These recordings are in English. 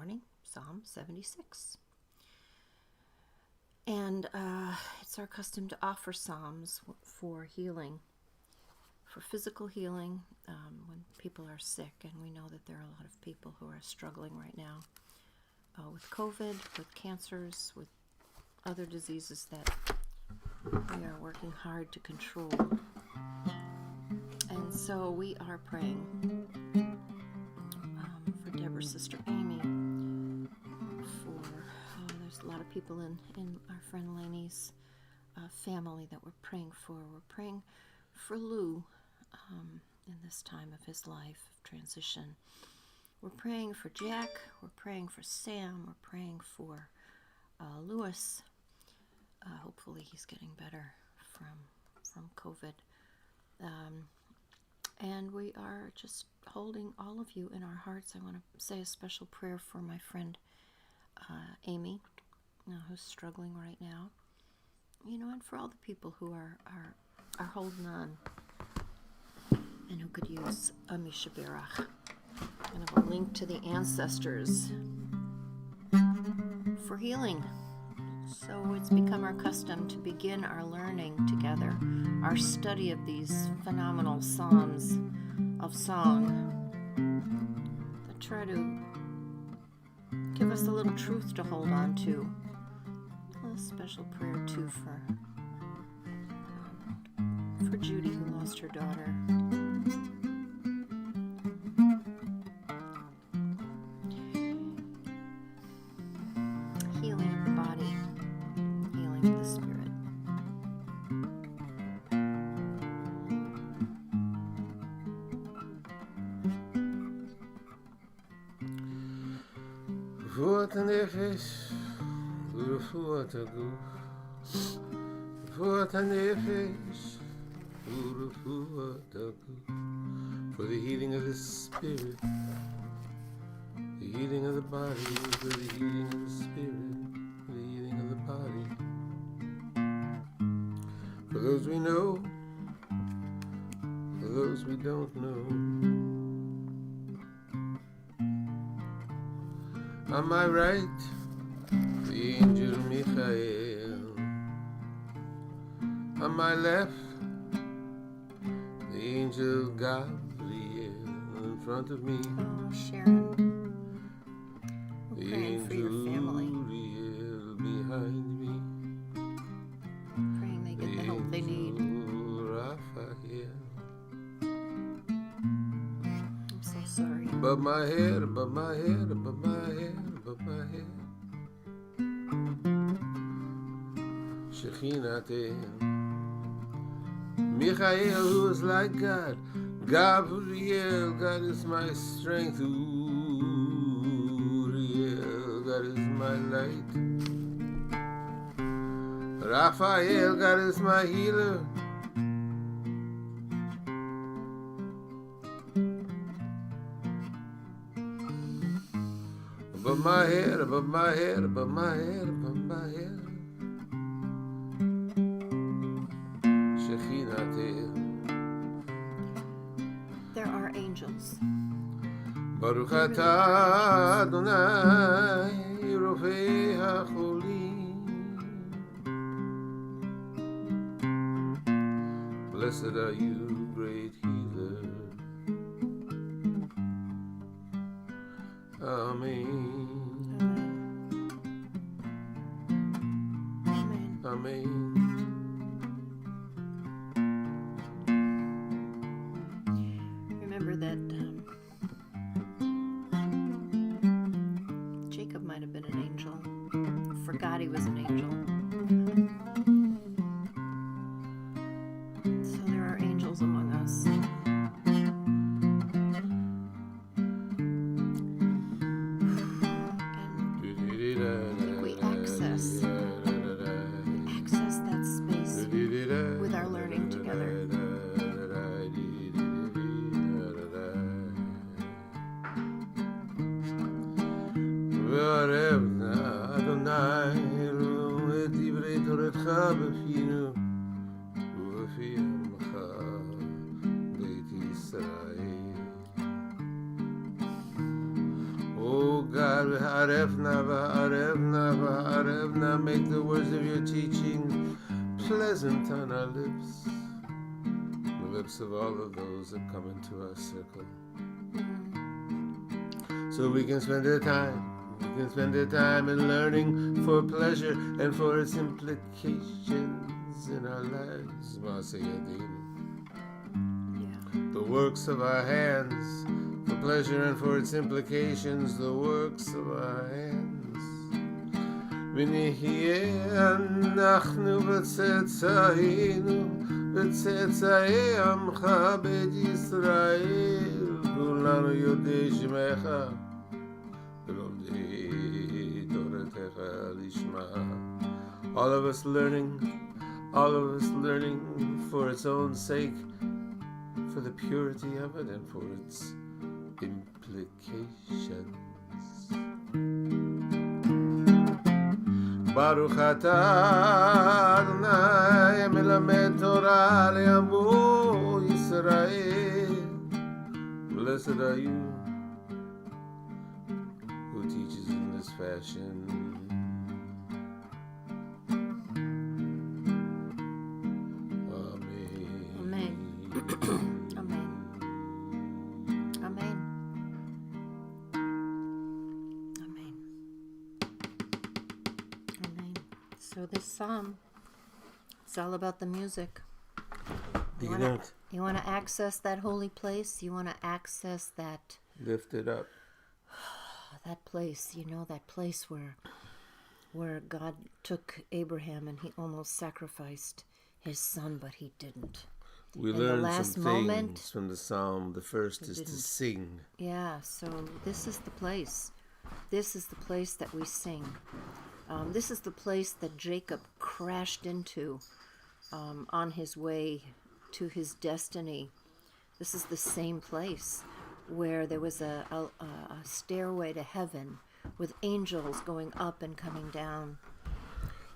morning, Psalm 76. And it's our custom to offer psalms for healing, for physical healing when people are sick. And we know that there are a lot of people who are struggling right now with COVID, with cancers, with other diseases that we are working hard to control. And so we are praying for Deborah's sister Amy, there's a lot of people in our friend Lainey's family that we're praying for. We're praying for Lou in this time of his life of transition. We're praying for Jack. We're praying for Sam. We're praying for Lewis. Hopefully he's getting better from COVID. And we are just holding all of you in our hearts. I want to say a special prayer for my friend Amy, who's struggling right now, and for all the people who are holding on and who could use a Misha Berach. And I have a link to the ancestors for healing. So it's become our custom to begin our learning together, our study of these phenomenal psalms of song that try to give us a little truth to hold on to. A special prayer too for Judy, who lost her daughter. Healing of the body, healing of the spirit. רפואת הנפש ורפואת הגוף, רפואת הנפש ורפואת הגוף, for the healing of the spirit, the healing of the body, for the healing of the spirit, the healing of the body, for those we know, for those we don't know. On my right, the angel Michael. On my left, the angel Gabriel. In front of me, Sharon, we're the praying for your angel family, Uriel. Behind me, praying they get the the help they need. angel Raphael. I'm so sorry. Above my head, above my head, above my head, above my head. Shekhinate. Michael, who is like God. Gabriel, God is my strength. Uriel, God is my light. Raphael, God is my healer. Above my head, above my head, above my head, above my head. Shekhinate. There are angels. Baruch atah Adonai rofei hacholim. Blessed are you, great healer. Amen. Amen. Amen. Remember that Jacob might have been an angel. Forgot he was an angel. So there are angels among us. And we access that space with our learning together. Adonai את דברי תורתך בפינו ובפי עמך בית ישראל. Oh God, Make the words of your teaching pleasant on our lips, the lips of all of those that come into our circle. So we can spend our time in learning for pleasure and for its implications in our lives. The works of our hands, for pleasure and for its implications, the works of our hands. ונהיה אנחנו בצאצאי עמך בית ישראל, כולנו יודעי שמך ולומדי תורתך לשמה. All of us learning for its own sake, for the purity of it and for its implications. Baruch atah Adonai melamed Torah le'amo Yisrael. Blessed are you who teaches in this fashion. Amen. Amen. Amen. Amen. Amen. So this psalm, it's all about the music. You want to access that holy place. You want to access that. Lift it up. That place, that place where God took Abraham and he almost sacrificed his son, but he didn't. We learned some things from the psalm. The first is to sing. Yeah, so this is the place. This is the place that we sing. This is the place that Jacob crashed into on his way to his destiny. This is the same place where there was a stairway to heaven with angels going up and coming down.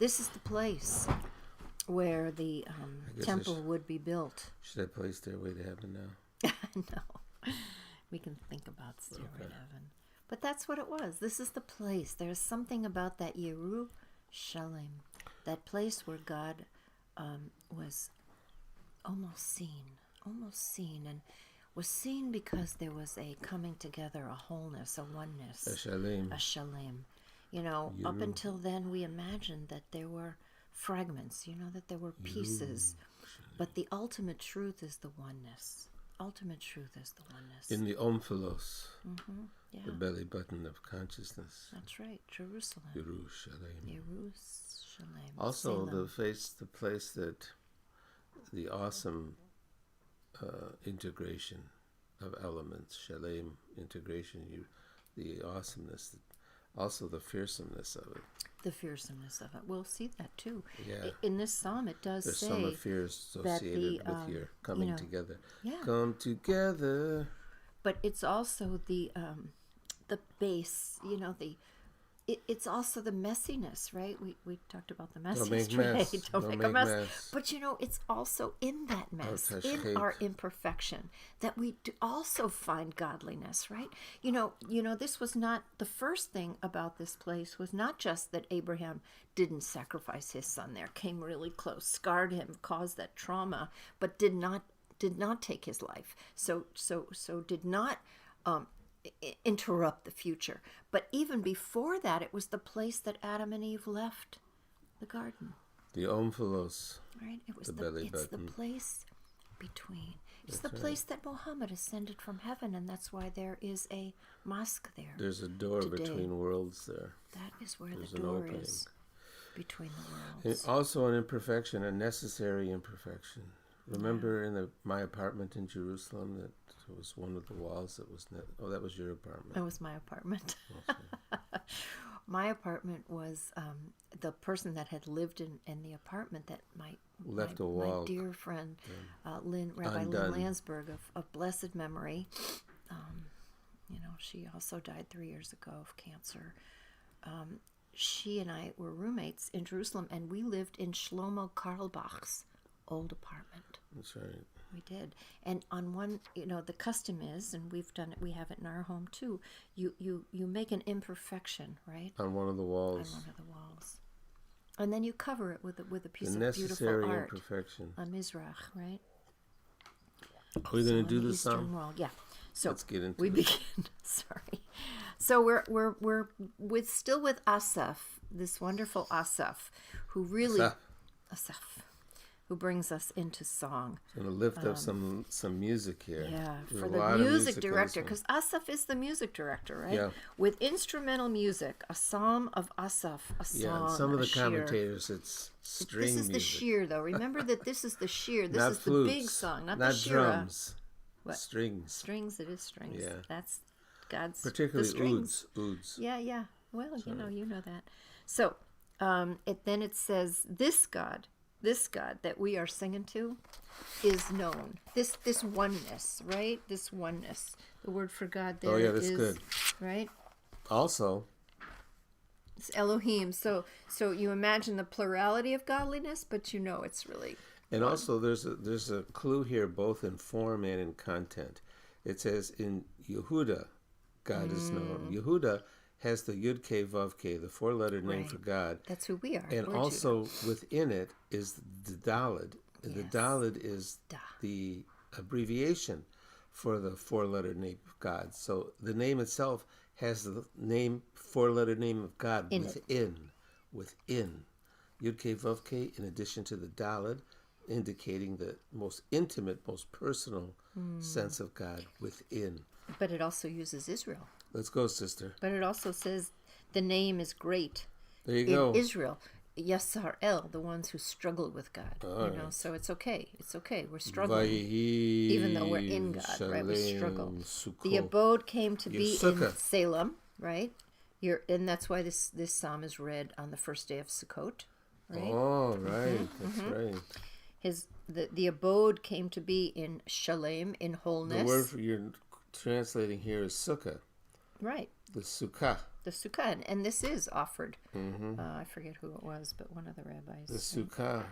This is the place where the temple would be built. Should I play Stairway to Heaven now? No. We can think about Stairway to Heaven. But that's what it was. This is the place. There's something about that jeru-salem, that place where God was almost seen, and was seen because there was a coming together, a wholeness, a oneness, a shalem. Up until then we imagined that there were fragments, that there were pieces, but the ultimate truth is the oneness. Ultimate truth is the oneness. In the omphalos, yeah. The belly button of consciousness. That's right, Jerusalem. Jeru-salem. Salem. Also, the place that the awesome integration of elements, shalem integration, the awesomeness, also the fearsomeness of it. The fearsomeness of it. We'll see that too. Yeah. In this psalm, it does There's say some fear associated with your coming together. Yeah. Come together. But it's also the base. It's also the messiness, right? We talked about the mess yesterday. Don't make a mess. But it's also in that mess, in our imperfection, that we do also find godliness, right? This was not the first thing about this place. Was not just that Abraham didn't sacrifice his son there, came really close, scarred him, caused that trauma, but did not take his life. So did not interrupt the future. But even before that, it was the place that Adam and Eve left the garden. The omphalos. Right? It was the belly button. It's the place between. It's That's the place that Muhammad ascended from heaven, and that's why there is a mosque there. There's a door today. Between worlds there. That is where There's the door is. Between the worlds. And also an imperfection, a necessary imperfection. Remember in my apartment in Jerusalem that was one of the walls that was... that was your apartment. That was my apartment. Okay. My apartment was the person that had lived in the apartment that my dear friend, Rabbi Lynn Landsberg of blessed memory. She also died 3 years ago of cancer. She and I were roommates in Jerusalem, and we lived in Shlomo Carlebach's old apartment. That's right. we did. And on one, the custom is, and we've done it, we have it in our home too, you make an imperfection, right? On one of the On walls. one of the walls. And then you cover it with a piece The of beautiful necessary art. imperfection. A mizrach, right? Are we going to do the this Eastern song? wall, yeah. So Let's get into we it. begin. Sorry. So we're still with Asaph, this wonderful Asaph, who really Asaph, who brings us into song. Going to lift up some music here. Yeah, There's for a the lot of music on this director, one. because Asaph is the music director, right? Yeah. With instrumental music, a psalm of Asaph, a song, Yeah, and some of a the shir. commentators, it's string This is music. the shir, though. Remember that this is the shir. This Not is flutes, the big song, not not the shira. drums. What? Strings. Strings, it is strings. Yeah. That's God's Particularly the strings. ouds. Yeah. Well, you know that. So, then it says, this God that we are singing to is known. This oneness, right? This oneness. The word for God there Oh, yeah, that's is, good. right? Also, It's Elohim. So you imagine the plurality of godliness, but it's really and also there's a clue here both in form and in content. It says in Yehuda, God is known. Yehuda has the Yud K Vav K, the four-letter name Right. for God. that's who we are. And We're also within it is the Daled. And the Yes. Daled is Da. the abbreviation for the four-letter name of God. So the name itself has the four-letter name of God In it. within. Yud K Vav K, in addition to the Daled, indicating the most intimate, most personal sense of God within. But it also uses Israel. Let's go, sister. But it also says the name is great There you in go. Israel. Yasar El, the ones who struggle with God. All right. So it's okay. It's okay. We're struggling. Vayehi Even though we're in God, right? We struggle. Shalem Sukkot. The abode came to Your be in sukkah. Salem, right? And that's why this psalm is read on the first day of Sukkot, right? Oh, right. That's right. The abode came to be in Shalem, in wholeness. The word for you're translating here is sukkah, Right. the sukkah. The sukkah, and this is offered. I forget who it was, but one of the rabbis. The sukkah.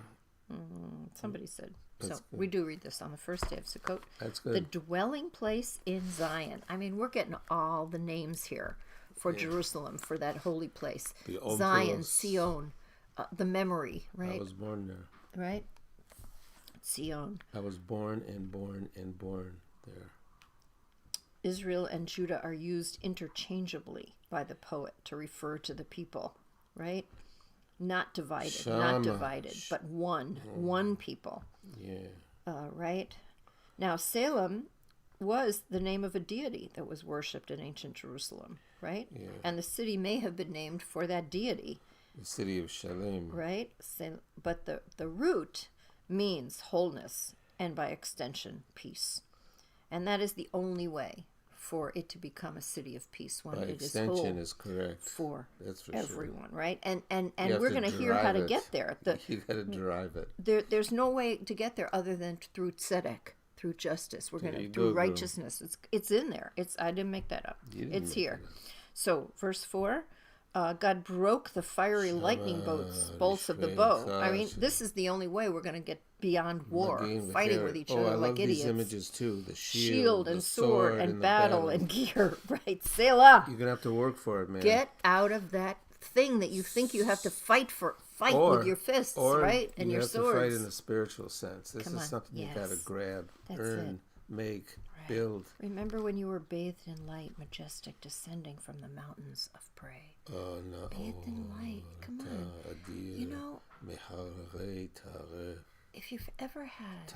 Somebody said. That's So good. we do read this on the first day of Sukkot. That's The good. dwelling place in Zion. I mean, we're getting all the names here for Jerusalem, for that holy place. The Om Zion, Telos. Sion, the memory, right? I was born there. Right? Sion. I was born there. Israel and Judah are used interchangeably by the poet to refer to the people, right? Not divided, Shama. but one people. Yeah. Right? Now, Salem was the name of a deity that was worshipped in ancient Jerusalem, right? Yeah. And the city may have been named for that deity, The city of Shalem. right? But the root means wholeness and by extension, peace. And that is the only way for it to become a city of peace when By it is extension whole is correct. for That's for everyone, right? And You we're have going to hear how derive to it. get there. You got to derive it. There's no way to get there other than through tzedek, through justice. We're going There to you through go, girl. righteousness. It's in there. I didn't make that up. You didn't It's make here. that up. So verse 4, God broke the fiery lightning bolts of the bow. I mean, this is the only way we're going to get beyond war, Again, fighting hair. with each I other love like these idiots. images too. The Shield and the sword and the battle and gear, right? Selah. You're gonna have to work for it, man. Get out of that thing that you think you have to fight for. Fight with your fists, or right? And you your have swords. to fight in a spiritual sense. This Come is on. something you gotta Yes. grab, That's earn, make, build. Remember when you were bathed in light, majestic, descending from the mountains of prey. Oh no. Bathed in light. Come on. You know, if you've ever had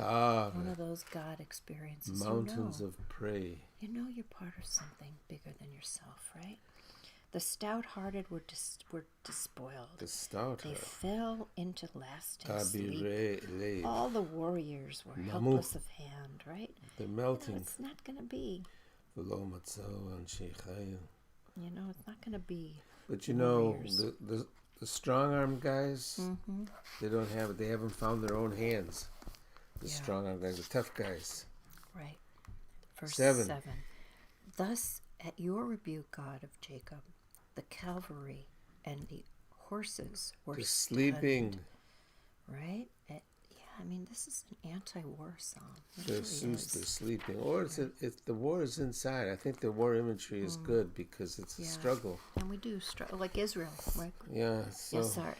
one of those God experiences, mountains of prey. you know you're part of something bigger than yourself, right? The stout-hearted were despoiled. The stout. They fell into lasting sleep. Tabire. All the warriors were Namu. helpless of hand, right? They're No, melting. it's not going to be. V'lo matzah and shechayin. You know, it's not going to be. But you know, warriors. the strong-armed guys, Mm-hmm. they don't have it. They haven't found their own hands. The Yeah. strong-armed guys, the tough guys. Right. Verse 7. 7. Thus, at your rebuke, God of Jacob, the cavalry and the horses were They're sleeping. stunned. Right? I mean, this is an anti-war psalm. It They're really soothed, they're is. sleeping. Or if the war is inside. I think the war imagery is good because it's a Yeah. struggle. And we do struggle, like Israel, right? Yeah, so... Israel,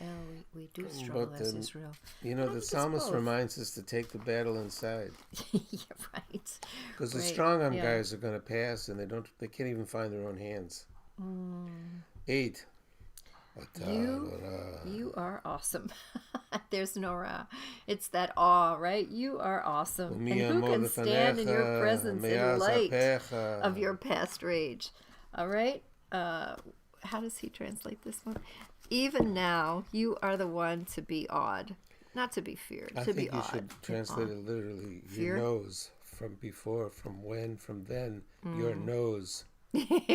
we do struggle But as then, Israel. you know, I the think it's psalmist both. reminds us to take the battle inside. Yeah, right. Because the Right, strong-arm yeah. guys are going to pass, and they can't even find their own hands. 8. You are awesome. There's no it's that awe, right? You are awesome. And who can stand in your presence in light of your past rage? All right? How does he translate this one? Even now, you are the one to be awed. Not to be feared, I to be think you awed. should translate it literally. Fear? Your nose, from before, from when, from then. Your nose.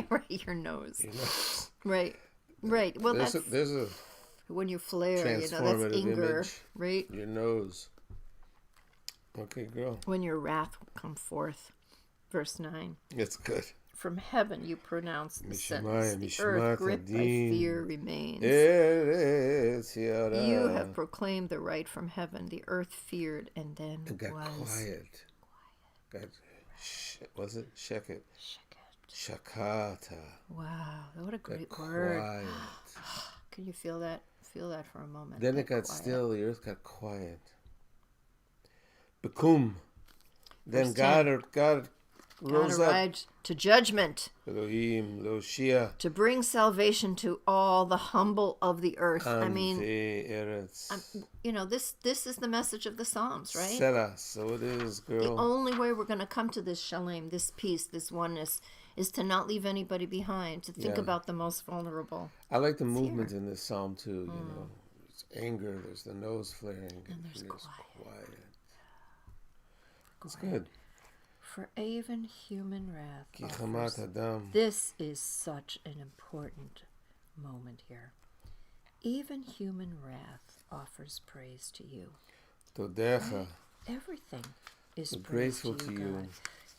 Right, your nose. Your nose. Right. Right. Well, There's a when you flare, that's transformative anger, image. right? Your nose. Okay, girl. When your wrath will come forth. Verse 9. It's good. From heaven you pronounce the Mishmaya, sentence. The earth gripped by Kadin. fear remains. Eretz Yara. You have proclaimed the right from heaven. The earth feared and then It got was quiet. Was it? Sheket. Sheket. Shakata. Wow, what a great Got word. quiet. Can you feel that? Feel that for a moment. Then it got quiet. still. The earth got quiet. Bekum. Then Verse God 10. rose God up. arrived to judgment, Elohim, Loshia. to bring salvation to all the humble of the earth. I mean, Eretz. you know, this is the message of the Psalms, right? Selah. So it is, The girl. only way we're going to come to this shalom, this peace, this oneness, is to not leave anybody behind, to think Yeah. about the most vulnerable. I like the movement in this psalm too. You know, there's anger. There's the nose flaring. And there's quiet. It's good. For even human wrath Ki offers. chamat Adam. This is such an important moment here. Even human wrath offers praise to you. Todecha. Everything is We're praise grateful to to you, you. God.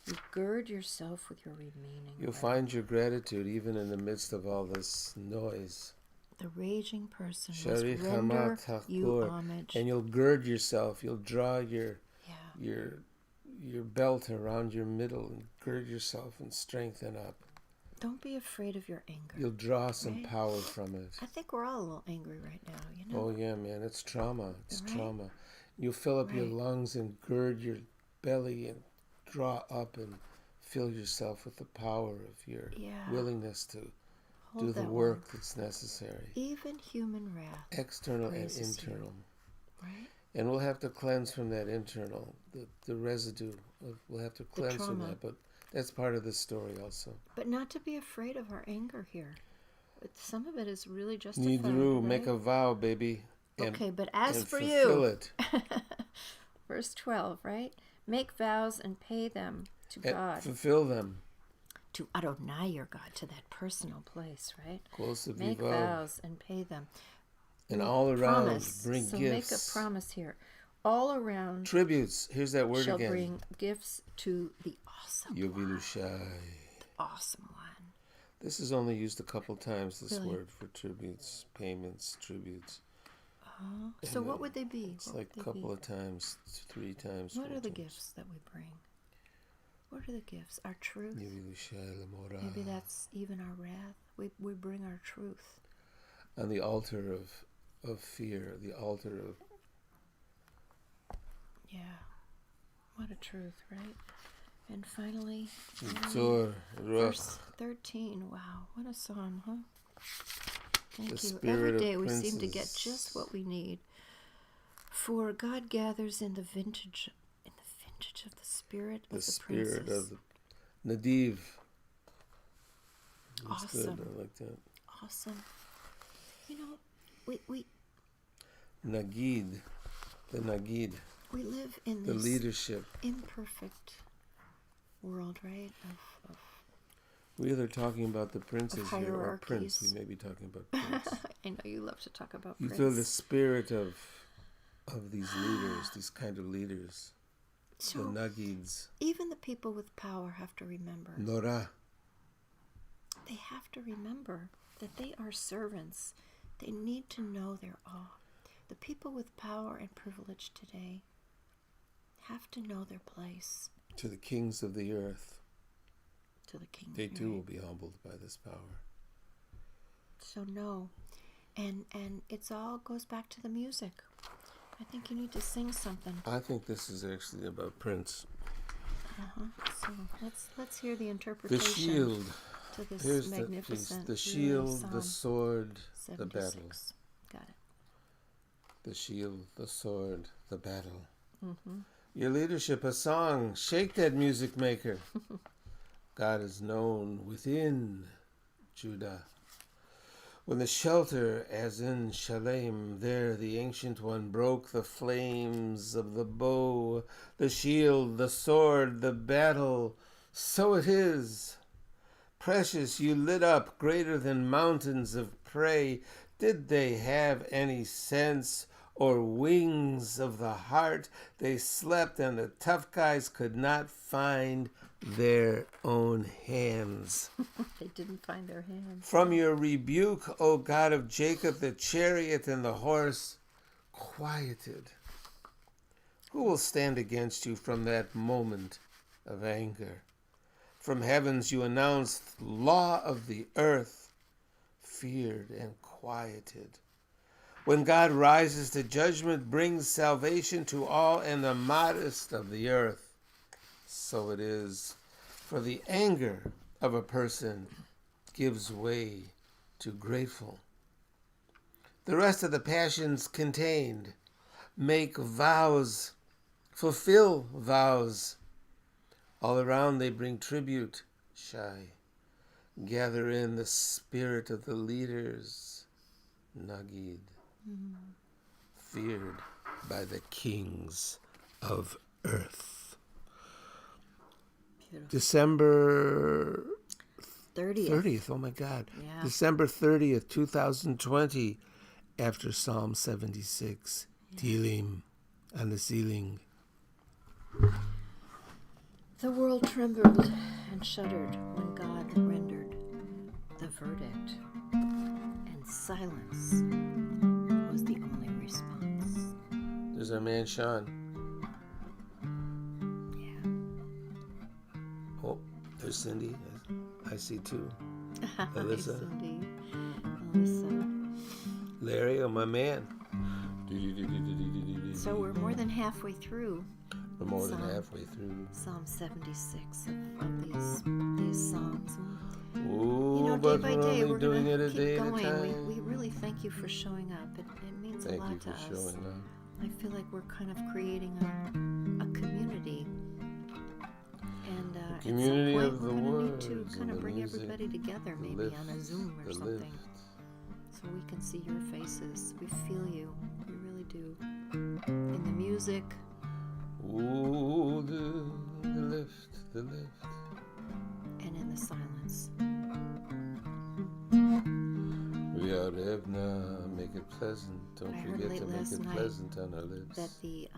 You gird yourself with your remaining You'll breath. find your gratitude even in the midst of all this noise. The raging person must Shari render chamat you hakur. homage. And you'll gird yourself. You'll draw your belt around your middle and gird yourself and strengthen up. Don't be afraid of your anger. You'll draw some Right. power from it. I think we're all a little angry right now, you know? Oh yeah, man, it's trauma. It's Right. trauma. You fill up your Right. lungs and gird your belly and draw up and fill yourself with the power of your Yeah. willingness to Hold do the that work one. that's necessary, Even human wrath, external and praises you. internal. right? And we'll have to cleanse from that internal, the residue. We'll have to cleanse from trauma. that, but that's part of the story also. But not to be afraid of our anger here. Some of it is really justified. Nidru, right? make a vow, baby. And, Okay, but as and for fulfill you, it. verse 12, right? Make vows and pay them to And God, fulfill them. to Adonai your God, to that personal place, right? Close to Make Vivav. vows and pay them. And all around, Promise. bring So gifts. make a promise here. All around Tributes. Here's that word shall again. bring gifts to the awesome Yovilu one. Shai. Awesome one. This is only used a couple times, this Really? word for tributes, payments, tributes. Oh, so what would they be? It's What like a would they couple be? of times, 3 times. What 4 are the times. gifts that we bring? What are the gifts? Our truth? Yovilu Shai Lemora. Maybe that's even our wrath. We bring our truth. On the altar of fear, the altar of... Yeah. What a truth, right? And finally, Tzor, Ruach, verse 13. Wow, what a song, huh? Thank The you. spirit Every of day we seem to get princes. just what we need. For God gathers in the vintage of the spirit the of the spirit princes. of the Nadiv. That's Awesome. good, I like that. Awesome. You know, we Nagid, the Nagid, we live in the this leadership. imperfect world, right? Of We're either talking about the princes here or Prince. hierarchies. We may be talking about Prince. I know you love to talk about You Prince. feel the spirit of these leaders, these kind of leaders, So the Nagids. even the people with power have to remember. Nora. They have to remember that they are servants. They need to know their awe. The people with power and privilege today have to know their place. To the kings of the earth, To the king. they too will be humbled by this power. So know. And it's all goes back to the music. I think you need to sing something. I think this is actually about Prince. So let's hear the interpretation. The shield. To this Here's magnificent the shield, Psalm the sword, 76. the battle. Got it. The shield, the sword, the battle. Your leadership, a song. Shake that music maker. God is known within Judah. When the shelter, as in Shalem, there the Ancient One broke the flames of the bow, the shield, the sword, the battle. So it is. Precious, you lit up greater than mountains of prey. Did they have any sense or wings of the heart? They slept and the tough guys could not find their own hands. They didn't find their hands. From your rebuke, O God of Jacob, the chariot and the horse quieted. Who will stand against you from that moment of anger? From heavens you announced law of the earth, feared and quieted. When God rises to judgment, brings salvation to all and the modest of the earth. So it is, for the anger of a person gives way to grateful. The rest of the passions contained make vows, fulfill vows. All around they bring tribute, shy. Gather in the spirit of the leaders, Nagid, feared by the kings of earth. Beautiful. December 30th. Oh my God. Yeah. December 30th, 2020, after Psalm 76, Tehillim on the ceiling. The world trembled and shuddered when God rendered the verdict, and silence was the only response. There's our man Sean. Yeah. Oh, there's Cindy. I see two. Hi, Alyssa. Cindy. Alyssa. Larry, oh my man. So we're more than halfway through. We're more than Psalm. halfway through. Psalm 76 of these psalms. Ooh, You know, day but by we're day, only we're doing going it to a day keep at a going. time. We really thank you for showing up. It means a Thank lot you to for us. showing up. I feel like we're kind of creating a community. And community at some of point, the we're going to need words to and kind of the bring music, everybody together, the maybe on a lift, Zoom or the something, lift. so we can see your faces. We feel you. We really do. In the music, Ooh, the lift, the lift. and in the silence. We are Evna, make it pleasant. Don't I heard forget late to make last it night pleasant on our lips. That the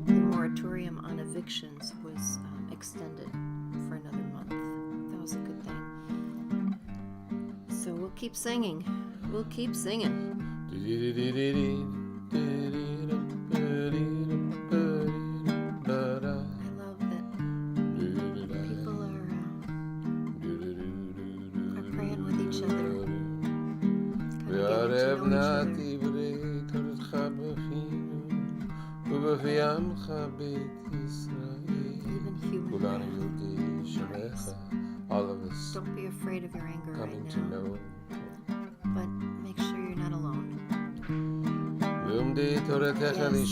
moratorium on evictions was extended for another month. That was a good thing. So we'll keep singing. We'll keep singing. I love that people are praying with each other. Kind of getting to know each other. Even human. All of us Don't be afraid of your anger coming right to now. know. But make sure you're not alone. Yes, Yes, and we will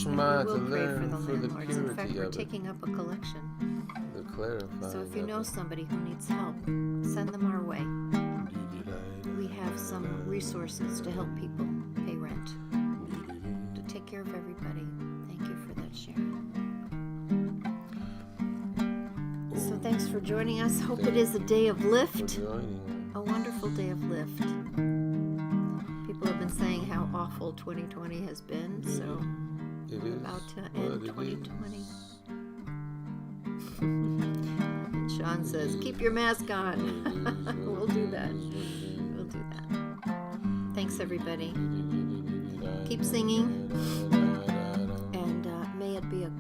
to pray for learn the for the landlords. In fact, purity we're of it, taking up a collection. the clarifying So if you of know it. somebody who needs help, send them our way. We have some resources to help people pay rent, to take care of everybody. Thank you for that, Sharon. So thanks for joining us. Hope it is a day of For lift, joining. a wonderful day of lift. People have been saying how awful 2020 has been, so It we're is about to what end it 2020. is. And Sean says, keep your mask on. We'll do that. We'll do that. Thanks, everybody. Keep singing, and may it be a